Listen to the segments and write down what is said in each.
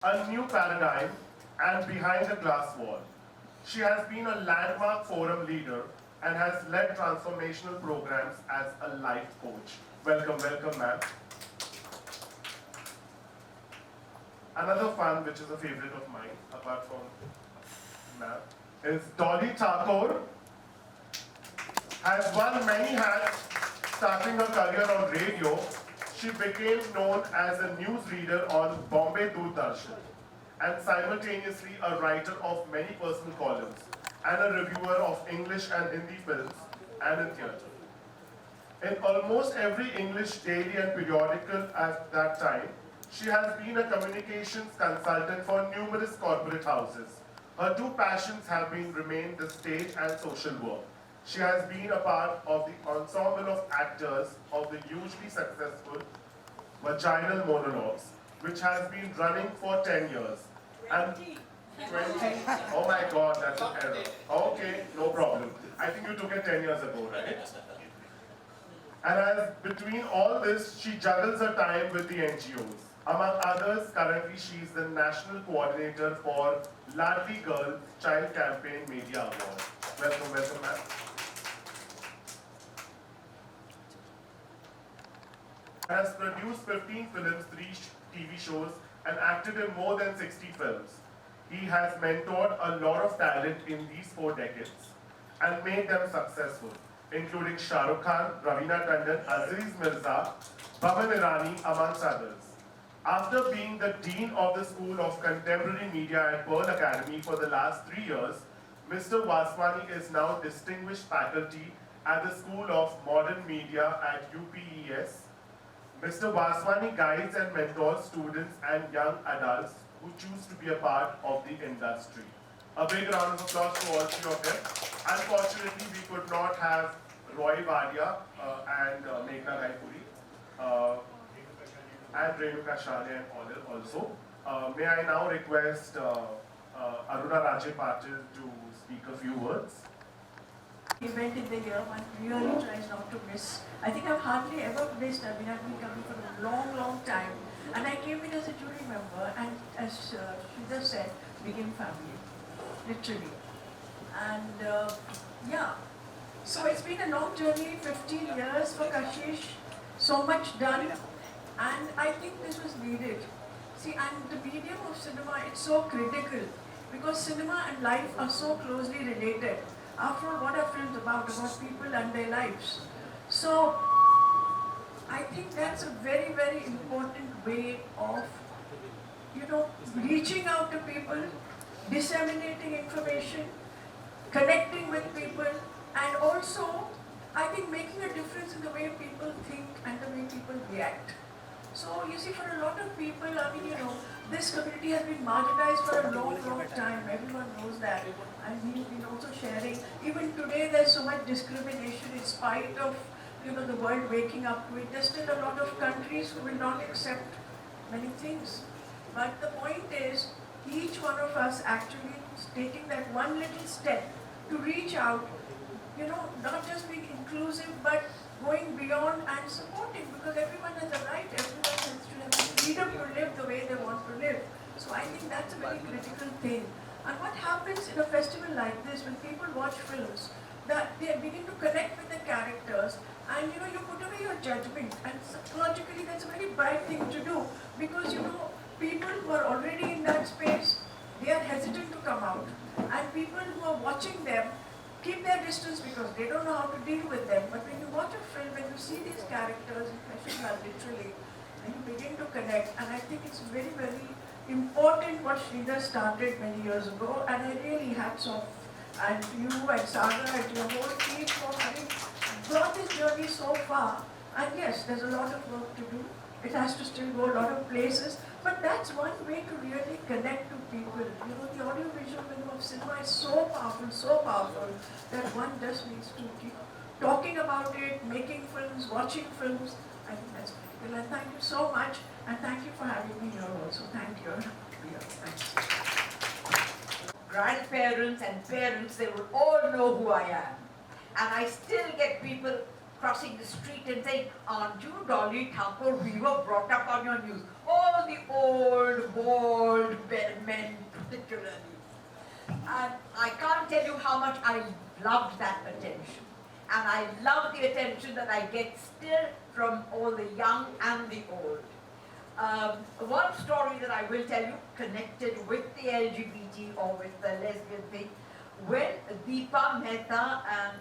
a new paradigm, and behind the glass wall. She has been a landmark forum leader and has led transformational programs as a life coach. Welcome, welcome, ma'am. Another fun, which is a favorite of mine, apart from ma'am, is Dolly Thakur. Has won many hats, starting her career on radio. She became known as a newsreader on Bombay Doordarshan and simultaneously a writer of many personal columns and a reviewer of English and Hindi films and in theatre. In almost every English daily and periodical at that time, she has been a communications consultant for numerous corporate houses. Her two passions have been remained the stage and social work. She has been a part of the ensemble of actors of the hugely successful Vaginal Monologues, which has been running for 10 years. And 20? Oh my God, that's an error. Okay, no problem. I think you took it 10 years ago, right? And as between all this, she juggles her time with the NGOs. Among others, currently she is the national coordinator for Ladli Girl Child Campaign Media Award. Welcome, welcome, ma'am. Has produced 15 films, 3 TV shows, and acted in more than 60 films. He has mentored a lot of talent in these 4 decades and made them successful, including Shah Rukh Khan, Raveena Tandon, Aziz Mirza, Bhavan Irani, amongst others. After being the Dean of the School of Contemporary Media at Pearl Academy for the last 3 years, Mr. Vaswani is now distinguished faculty at the School of Modern Media at UPES. Mr. Vaswani guides and mentors students and young adults who choose to be a part of the industry. A big round of applause to all 3 of them. Unfortunately, we could not have Roy Vadia and Meghna Raipuri and Renuka Shale and all also. May I now request Aruna Raje Patil to speak a few words. Event in the year, one really tries not to miss. I think I've hardly ever missed. I mean, I've been coming for a long, long time. And I came in as a jury member, and as Shweta said, became family, literally. And yeah, so it's been a long journey, 15 years for Kashish, so much done. And I think this was needed. See, and the medium of cinema, it's so critical because cinema and life are so closely related. After all, what are films about people and their lives? So, I think that's a very, very important way of, reaching out to people, disseminating information, connecting with people, and also, I think making a difference in the way people think and the way people react. So, you see, for a lot of people, I mean, this community has been marginalized for a long, long time. Everyone knows that. And we've been also sharing. Even today, there's so much discrimination in spite of, the world waking up to it. There's still a lot of countries who will not accept many things. But the point is, each one of us actually is taking that one little step to reach out, not just being inclusive, but going beyond and supporting, because everyone has a right, everyone has to have the freedom to live the way they want to live. So I think that's a very critical thing. And what happens in a festival like this, when people watch films, that they begin to connect with the characters, and you put away your judgment, and psychologically that's a very bright thing to do, because people who are already in that space, they are hesitant to come out, and people who are watching them keep their distance because they don't know how to deal with them. But when you watch a film, when you see these characters, especially literally, and you begin to connect, and I think it's very, very important what Sridhar started many years ago, and I really hats off and you and Saga and your whole team for having brought this journey so far. And yes, there's a lot of work to do. It has to still go a lot of places, but that's one way to really connect to people. The audiovisual medium of cinema is so powerful that one just needs to keep talking about it, making films, watching films. I think that's critical. And thank you so much, and thank you for having me here also. Thank you. Thanks. Grandparents and parents, they would all know who I am. And I still get people crossing the street and saying, "Aren't you Dolly Thakur? We were brought up on your news." All the old, bald men particularly. And I can't tell you how much I loved that attention. And I love the attention that I get still from all the young and the old. One story that I will tell you, connected with the LGBT or with the lesbian thing, when Deepa Mehta and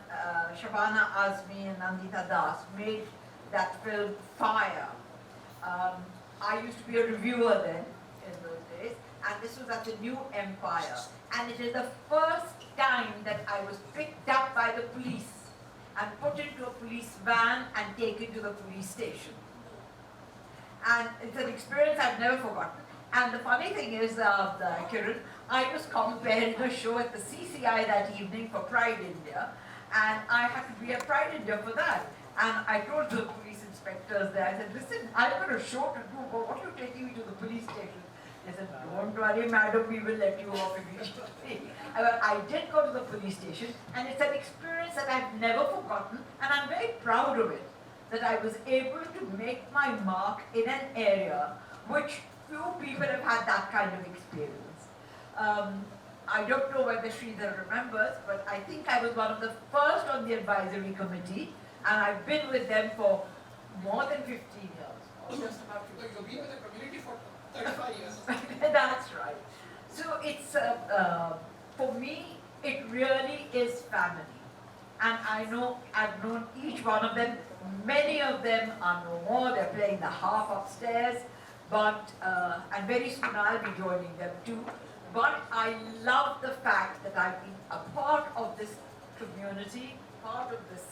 Shabana Azmi and Nandita Das made that film Fire. I used to be a reviewer then, in those days, and this was at the New Empire. And it is the first time that I was picked up by the police and put into a police van and taken to the police station. And it's an experience I've never forgotten. And the funny thing is, Kiran, I was comparing a show at the CCI that evening for Pride India, and I had to be at Pride India for that. And I told the police inspectors there, I said, "Listen, I've got a show to do, but what are you taking me to the police station?" They said, "Don't worry, madam, we will let you off immediately." I did go to the police station, and it's an experience that I've never forgotten, and I'm very proud of it, that I was able to make my mark in an area which few people have had that kind of experience. I don't know whether Sridhar remembers, but I think I was one of the first on the advisory committee, and I've been with them for more than 15 years. Or just about 15 years. You've been with the community for 35 years. That's right. So it's, for me, it really is family. And I know, I've known each one of them. Many of them are no more, they're playing the harp upstairs, but, and very soon I'll be joining them too. But I love the fact that I've been a part of this community, part of this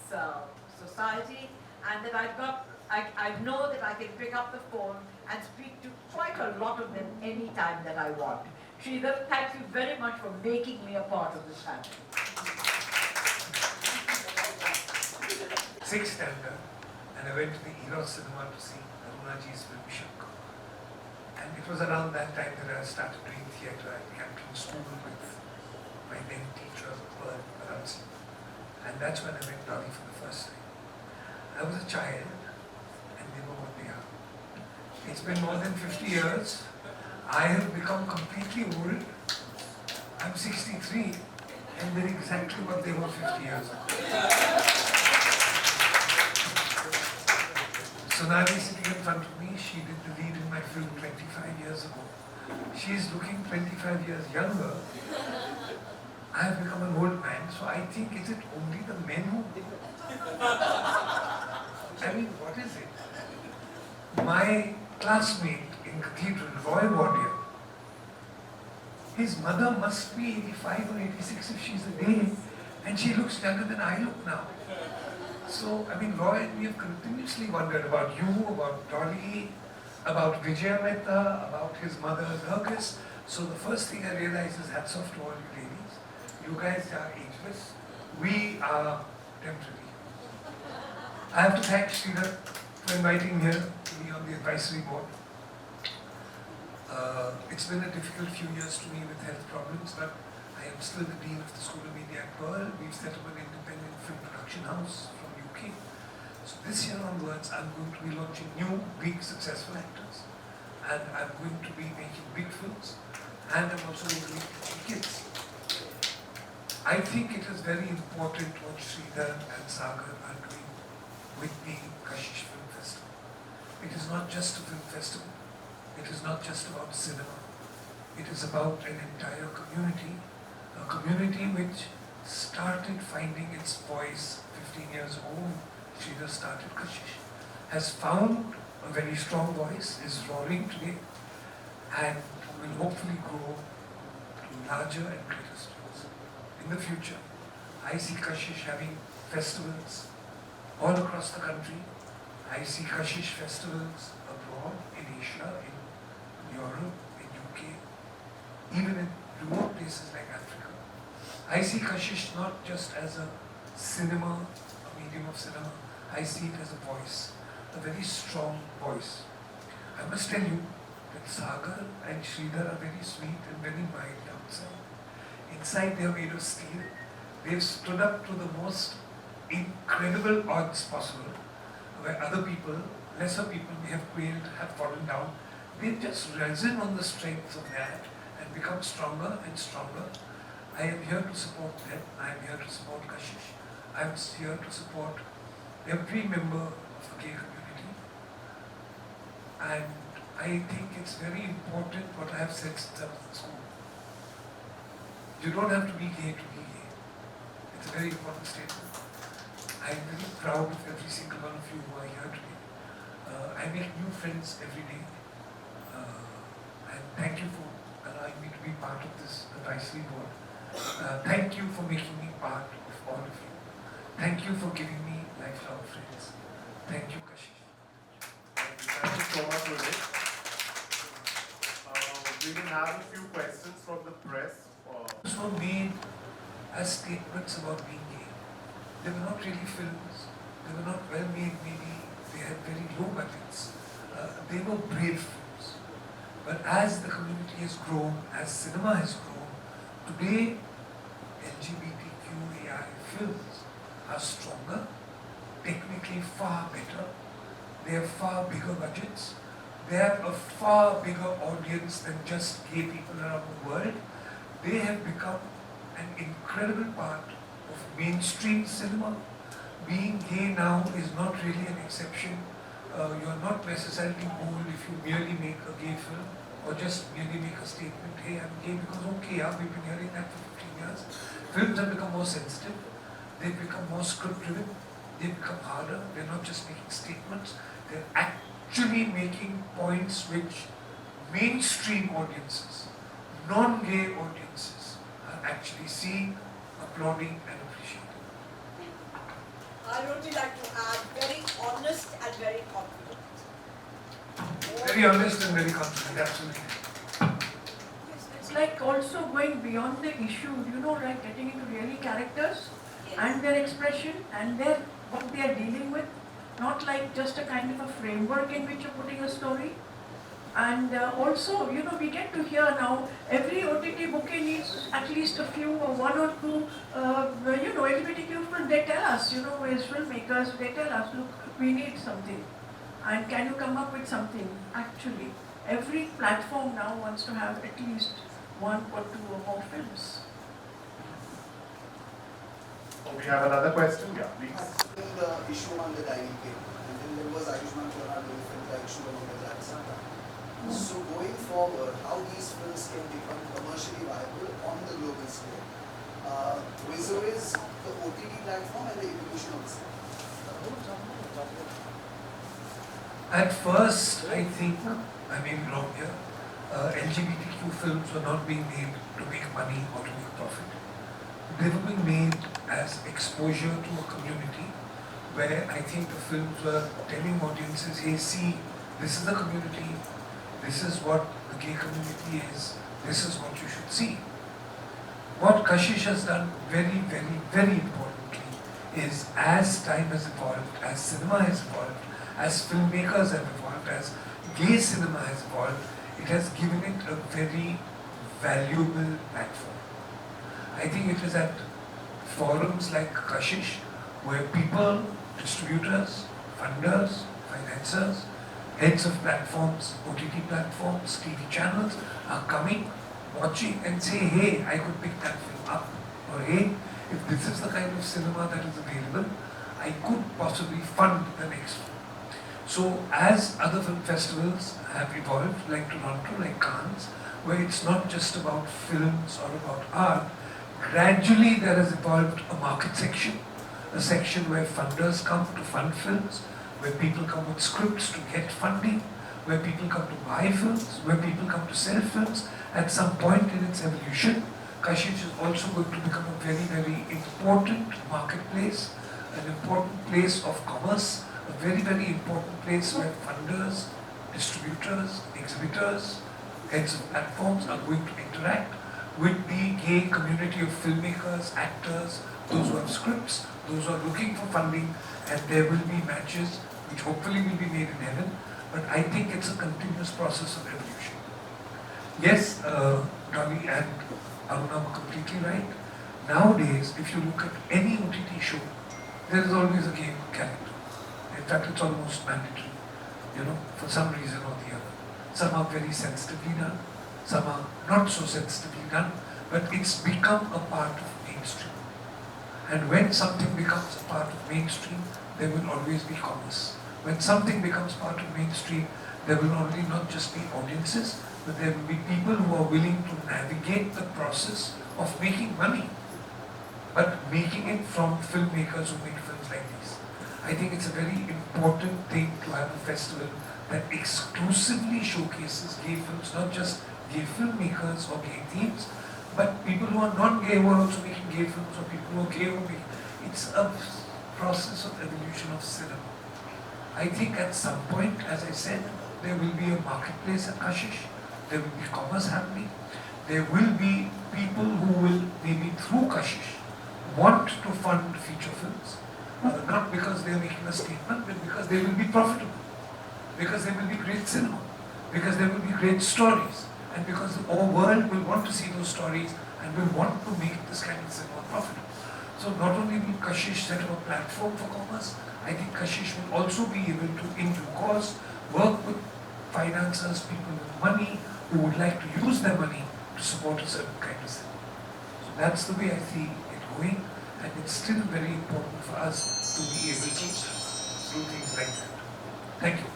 society, and that I know that I can pick up the phone and speak to quite a lot of them anytime that I want. Sridhar, thank you very much for making me a part of this family. Sixth standard, and I went to the Eros cinema to see Arunaji's film Shak. And it was around that time that I started doing theatre. I began to school with my then teacher, Pearl Baransi. And that's when I met Dolly for the first time. I was a child, and they were what they are. It's been more than 50 years. I have become completely old. I'm 63, and they're exactly what they were 50 years ago. Sonali sitting in front of me, she did the lead in my film 25 years ago. She's looking 25 years younger. I have become an old man, so I think, is it only the men who... I mean, what is it? My classmate in Cathedral, Roy Wardier, his mother must be 85 or 86 if she's a day, and she looks younger than I look now. So, I mean, Roy and me have continuously wondered about you, about Dolly, about Vijay Mehta, about his mother, Nurgis. So the first thing I realized is hats off to all you ladies. You guys are ageless. We are temporary. I have to thank Sridhar for inviting me here to be on the advisory board. It's been a difficult few years to me with health problems, but I am still the Dean of the School of Media at Pearl. We've set up an independent film production house from UK. So this year onwards, I'm going to be launching new, big, successful actors. And I'm going to be making big films. And I'm also going to be teaching kids. I think it is very important what Sridhar and Sagar are doing with the KASHISH Film Festival. It is not just a film festival. It is not just about cinema. It is about an entire community. A community which started finding its voice 15 years ago. Sridhar started KASHISH. Has found a very strong voice, is roaring today, and will hopefully grow to larger and greater streams. In the future, I see KASHISH having festivals all across the country. I see KASHISH festivals abroad, in Asia, in Europe, in UK, even in remote places like Africa. I see KASHISH not just as a cinema, a medium of cinema. I see it as a voice, a very strong voice. I must tell you that Sagar and Sridhar are very sweet and very mild outside. Inside they are made of steel. They've stood up to the most incredible odds possible, where other people, lesser people may have quailed, have fallen down. They've just risen on the strength of that and become stronger and stronger. I am here to support them. I am here to support Kashish. I am here to support every member of the gay community. And I think it's very important what I have said since I was in school. You don't have to be gay to be gay. It's a very important statement. I am very proud of every single one of you who are here today. I make new friends every day. And thank you for allowing me to be part of this advisory board. Thank you for making me part of all of you. Thank you for giving me lifelong friends. Thank you, Kashish. Thank you so much, Vivek. We will have a few questions from the press. These were made as statements about being gay. They were not really films. They were not well made, maybe. They had very low budgets. They were brave films. But as the community has grown, as cinema has grown, today LGBTQAI films are stronger, technically far better. They have far bigger budgets. They have a far bigger audience than just gay people around the world. They have become an incredible part of mainstream cinema. Being gay now is not really an exception. You're not necessarily bold if you merely make a gay film or just merely make a statement, hey, I'm gay because okay, yeah, we've been hearing that for 15 years. Films have become more sensitive. They've become more script-driven. They've become harder. They're not just making statements. They're actually making points which mainstream audiences, non-gay audiences are actually seeing, applauding and appreciating. I would really like to add, very honest and very confident. Very honest and very confident, absolutely. It's like also going beyond the issue, you know, like getting into really characters and their expression and their what they are dealing with, not like just a kind of a framework in which you're putting a story. And also, you know, we get to hear now, every OTT bouquet needs at least a few or one or two, you know, LGBTQ people, they tell us, you know, as filmmakers, they tell us, look, we need something. And can you come up with something? Actually, every platform now wants to have at least one or two or more films. Oh, we have another question? Yeah, please. The issue on the dining table, and then there was Ayushmann Khurrana doing films like Sugar Moon Jacksata. So going forward, how these films can become commercially viable on the global scale, vis-a-vis the OTT platform and the evolution of the same. At first, I think, I may be wrong here, LGBTQ films were not being made to make money or to make profit. They were being made as exposure to a community where I think the films were telling audiences, hey, see, this is the community, this is what the gay community is, this is what you should see. What Kashish has done very, very, very importantly is as time has evolved, as cinema has evolved, as filmmakers have evolved, as gay cinema has evolved, it has given it a very valuable platform. I think it is at forums like Kashish where people, distributors, funders, financiers, heads of platforms, OTT platforms, TV channels are coming, watching and say, hey, I could pick that film up. Or hey, if this is the kind of cinema that is available, I could possibly fund the next film. So as other film festivals have evolved, like Toronto, like Cannes, where it's not just about films or about art, gradually there has evolved a market section, a section where funders come to fund films, where people come with scripts to get funding, where people come to buy films, where people come to sell films. At some point in its evolution, Kashish is also going to become a very, very important marketplace, an important place of commerce, a very, very important place where funders, distributors, exhibitors, heads of platforms are going to interact with the gay community of filmmakers, actors, those who have scripts, those who are looking for funding, and there will be matches which hopefully will be made in heaven. But I think it's a continuous process of evolution. Yes, Dolly and Aruna were completely right. Nowadays, if you look at any OTT show, there is always a gay character. In fact, it's almost mandatory, for some reason or the other. Some are very sensitively done, some are not so sensitively done, but it's become a part of mainstream. And when something becomes a part of mainstream, there will always be commerce. When something becomes part of mainstream, there will only not just be audiences, but there will be people who are willing to navigate the process of making money, but making it from filmmakers who make films like these. I think it's a very important thing to have a festival that exclusively showcases gay films, not just gay filmmakers or gay themes, but people who are non-gay who are also making gay films, or people who are gay who make. It's a process of evolution of cinema. I think at some point, as I said, there will be a marketplace at Kashish, there will be commerce happening, there will be people who will maybe through Kashish want to fund feature films, not because they are making a statement, but because they will be profitable, because there will be great cinema, because there will be great stories, and because the whole world will want to see those stories and will want to make this kind of cinema profitable. So not only will Kashish set up a platform for commerce, I think Kashish will also be able to, in due course, work with financiers, people with money, who would like to use their money to support a certain kind of cinema. So that's the way I see it going, and it's still very important for us to be able to do things like that. Thank you.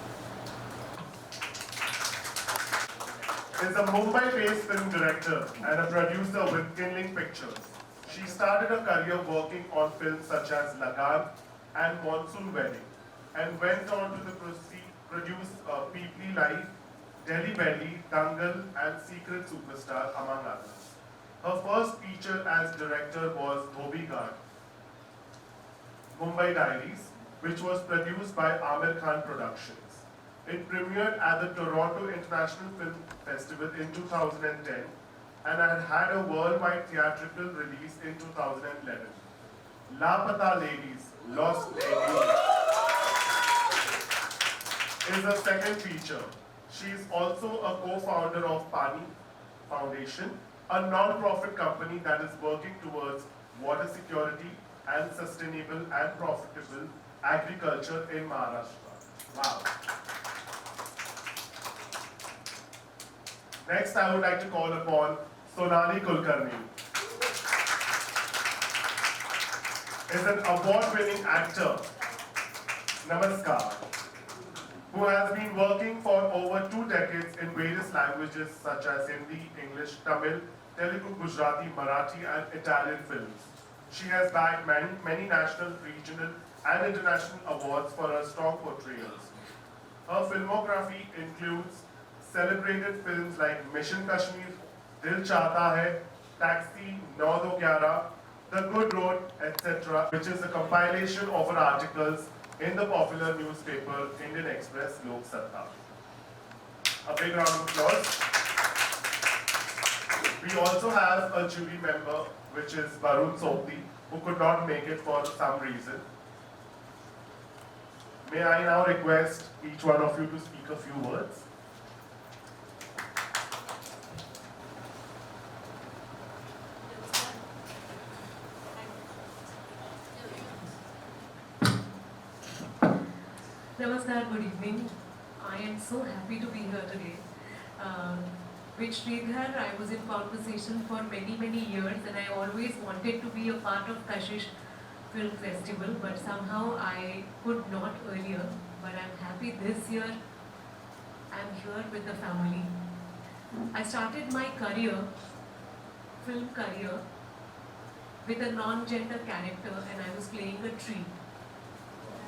Is a Mumbai-based film director and a producer with Kindling Pictures. She started her career working on films such as Lagan and Monsoon Wedding, and went on to produce Peeply Life, Delhi Belly, Dangal, and Secret Superstar, among others. Her first feature as director was Dhobi Ghat, Mumbai Diaries, which was produced by Amir Khan Productions. It premiered at the Toronto International Film Festival in 2010 and had a worldwide theatrical release in 2011. Lapata Ladies, Lost Ladies is a second feature. She is also a co-founder of Pani Foundation, a non-profit company that is working towards water security and sustainable and profitable agriculture in Maharashtra. Wow. Next, I would like to call upon Sonali Kulkarni. Is an award-winning actor, Namaskar, who has been working for over 2 decades in various languages such as Hindi, English, Tamil, Telugu, Gujarati, Marathi, and Italian films. She has bagged many national, regional, and international awards for her strong portrayals. Her filmography includes celebrated films like Mission Kashmir, Dil Chahta Hai, Taxi, 9-11, The Good Road, etc., which is a compilation of her articles in the popular newspaper Indian Express Lok Satta. A big round of applause. We also have a jury member, which is Varun Sopti, who could not make it for some reason. May I now request each one of you to speak a few words? Namaskar, good evening. I am so happy to be here today. With Sridhar, I was in conversation for many years, and I always wanted to be a part of Kashish Film Festival, but somehow I could not earlier. But I'm happy this year I'm here with the family. I started my career, film career, with a non-gender character, and I was playing a tree.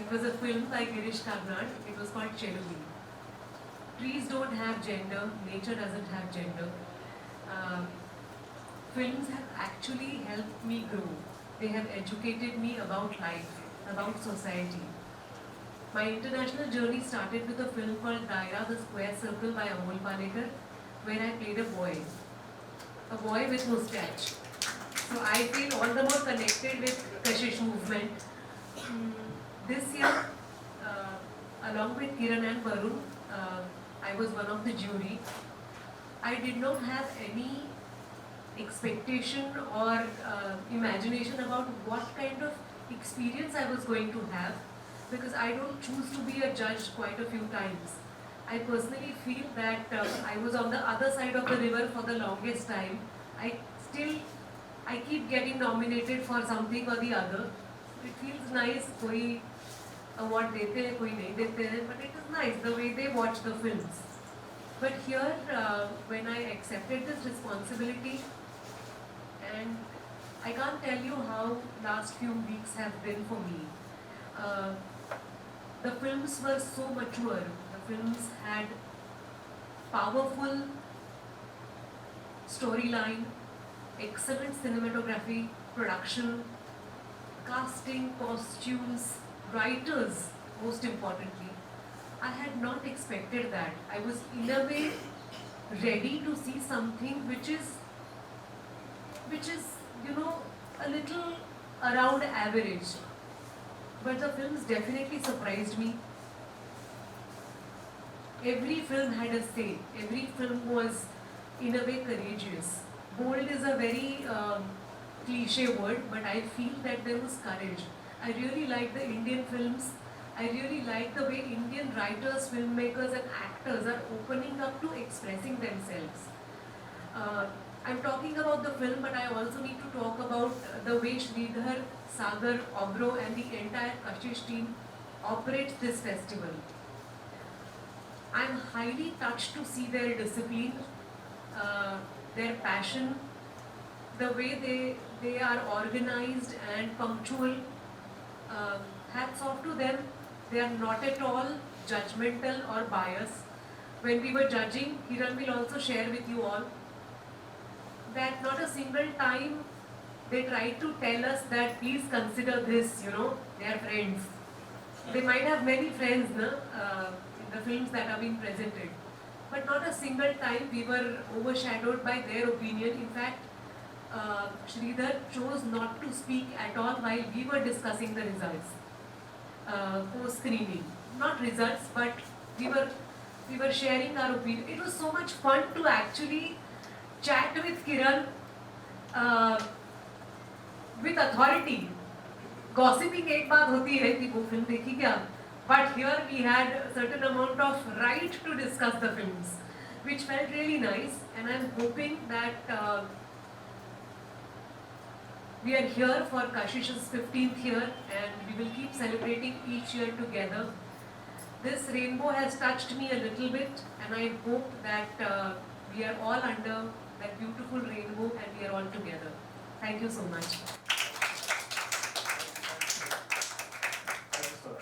It was a film by Girish Karnad. It was called Cherubi. Trees don't have gender, nature doesn't have gender. Films have actually helped me grow. They have educated me about life, about society. My international journey started with a film called Daira, the Square Circle by Amol Palekar, where I played a boy with mustache. So I feel all the more connected with Kashish movement. This year, along with Kiran and Varun, I was one of the jury. I did not have any expectation or imagination about what kind of experience I was going to have, because I don't choose to be a judge quite a few times. I personally feel that I was on the other side of the river for the longest time. I keep getting nominated for something or the other. It feels nice, koi award dete hai, koi nahi dete hai, but it is nice the way they watch the films. But here, when I accepted this responsibility, and I can't tell you how last few weeks have been for me. The films were so mature. The films had powerful storyline, excellent cinematography, production, casting, costumes, writers, most importantly. I had not expected that. I was in a way ready to see something which is, a little around average. But the films definitely surprised me. Every film had a say. Every film was, in a way, courageous. Bold is a very cliche word, but I feel that there was courage. I really like the Indian films. I really like the way Indian writers, filmmakers and actors are opening up to expressing themselves. I'm talking about the film, but I also need to talk about the way Sridhar, Sagar, Obro and the entire Kashish team operates this festival. I'm highly touched to see their discipline, their passion, the way they are organized and punctual. Hats off to them. They are not at all judgmental or biased. When we were judging, Kiran will also share with you all that not a single time they tried to tell us that please consider this, they are friends. They might have many friends in the films that are being presented. But not a single time we were overshadowed by their opinion. In fact, Sridhar chose not to speak at all while we were discussing the results. Post-screening. Not results, but we were sharing our opinion. It was so much fun to actually chat with Kiran with authority. Gossiping एक बात होती है कि वो film देखी क्या, but here we had a certain amount of right to discuss the films, which felt really nice, and I'm hoping that we are here for Kashish's 15th year and we will keep celebrating each year together. This rainbow has touched me a little bit, and I hope that we are all under that beautiful rainbow and we are all together. Thank you so much. Thank you, sir.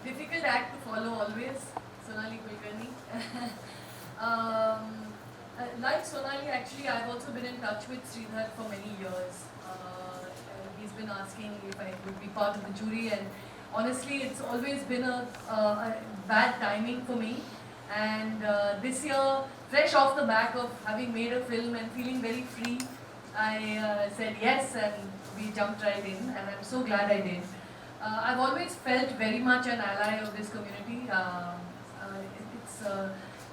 Difficult act to follow always, Sonali Kulkarni. Like Sonali, actually, I've also been in touch with Sridhar for many years. He's been asking if I would be part of the jury, and honestly, it's always been a bad timing for me. And this year, fresh off the back of having made a film and feeling very free, I said yes, and we jumped right in, and I'm so glad I did. I've always felt very much an ally of this community.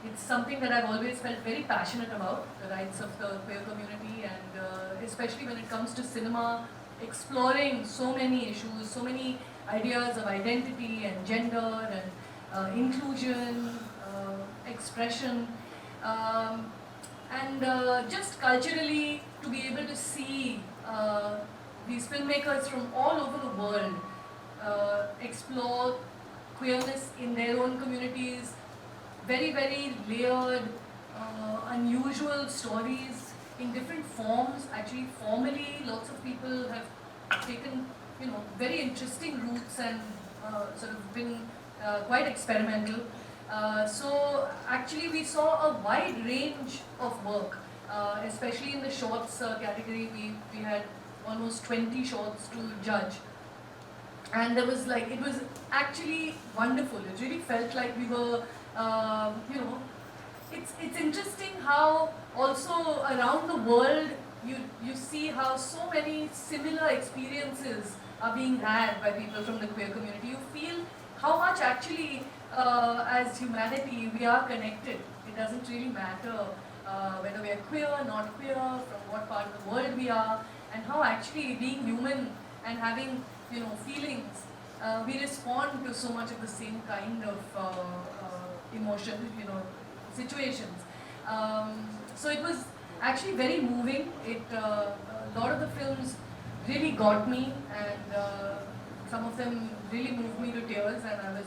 It's something that I've always felt very passionate about, the rights of the queer community, and especially when it comes to cinema, exploring so many issues, so many ideas of identity and gender and inclusion, expression, and just culturally to be able to see these filmmakers from all over the world explore queerness in their own communities, very, very layered, unusual stories in different forms. Actually, formally, lots of people have taken, very interesting routes and sort of been quite experimental. So actually, we saw a wide range of work, especially in the shorts category. We had almost 20 shorts to judge. And it was actually wonderful. It really felt like we were, it's interesting how also around the world you see how so many similar experiences are being had by people from the queer community. You feel how much actually as humanity we are connected. It doesn't really matter whether we are queer, not queer, from what part of the world we are, and how actually being human and having feelings, we respond to so much of the same kind of emotion, situations. So it was actually very moving. A lot of the films really got me, and some of them really moved me to tears. And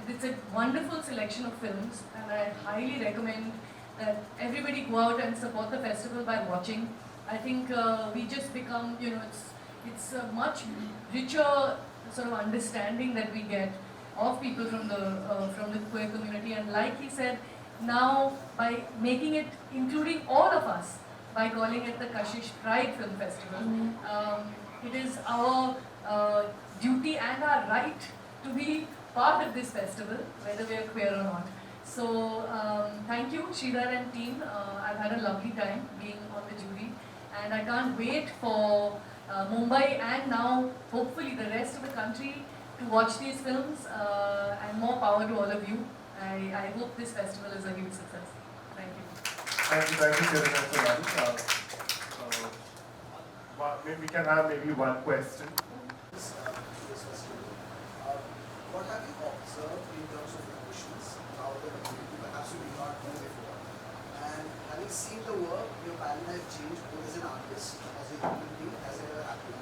it's a wonderful selection of films, and I highly recommend that everybody go out and support the festival by watching. I think we just become, it's a much richer sort of understanding that we get of people from the queer community. And like he said, now by making it, including all of us, by calling it the Kashish Pride Film Festival, it is our duty and our right to be part of this festival, whether we are queer or not. So thank you, Sridhar and team. I've had a lovely time being on the jury, and I can't wait for Mumbai and now hopefully the rest of the country to watch these films, and more power to all of you. I hope this festival is a huge success. Thank you. Thank you, Kiran and Sonali. Maybe we can have maybe one question. This festival, what have you observed in terms of emotions how the community perhaps you did not know before? And having seen the work, your panel has changed both as an artist, as a human being, as ever happened.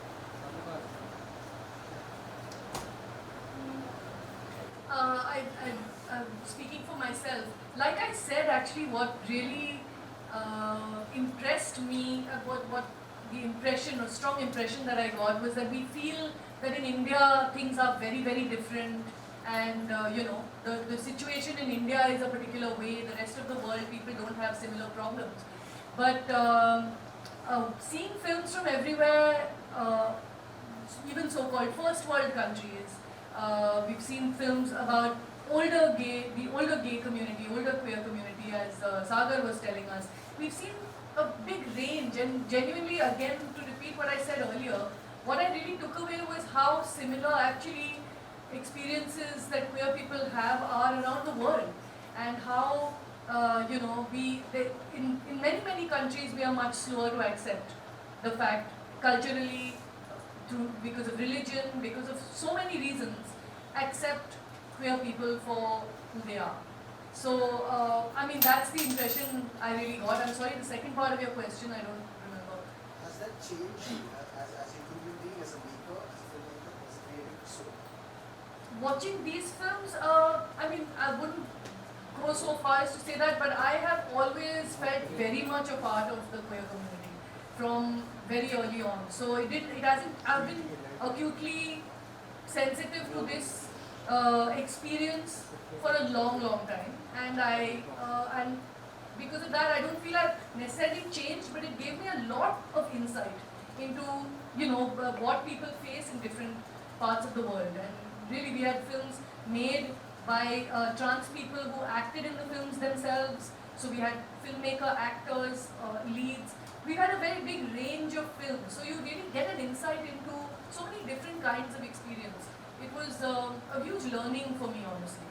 I'm speaking for myself. Like I said, actually, what really impressed me, what the impression or strong impression that I got was that we feel that in India things are very, very different, and the situation in India is a particular way. The rest of the world, people don't have similar problems. But seeing films from everywhere, even so-called first world countries, we've seen films about the older gay community, older queer community, as Sagar was telling us. We've seen a big range, and genuinely, again, to repeat what I said earlier, what I really took away was how similar actually experiences that queer people have are around the world, and how in many countries we are much slower to accept the fact, culturally, because of religion, because of so many reasons, accept queer people for who they are. So, that's the impression I really got. I'm sorry, the second part of your question, I don't remember. Has that changed as a human being, as a maker, as a filmmaker, as a creative soul? Watching these films, I wouldn't go so far as to say that, but I have always felt very much a part of the queer community from very early on. So I've been acutely sensitive to this experience for a long time, and and because of that, I don't feel I've necessarily changed, but it gave me a lot of insight into what people face in different parts of the world. And really, we had films made by trans people who acted in the films themselves. So we had filmmaker, actors, leads. We had a very big range of films. So you really get an insight into so many different kinds of experience. It was a huge learning for me, honestly.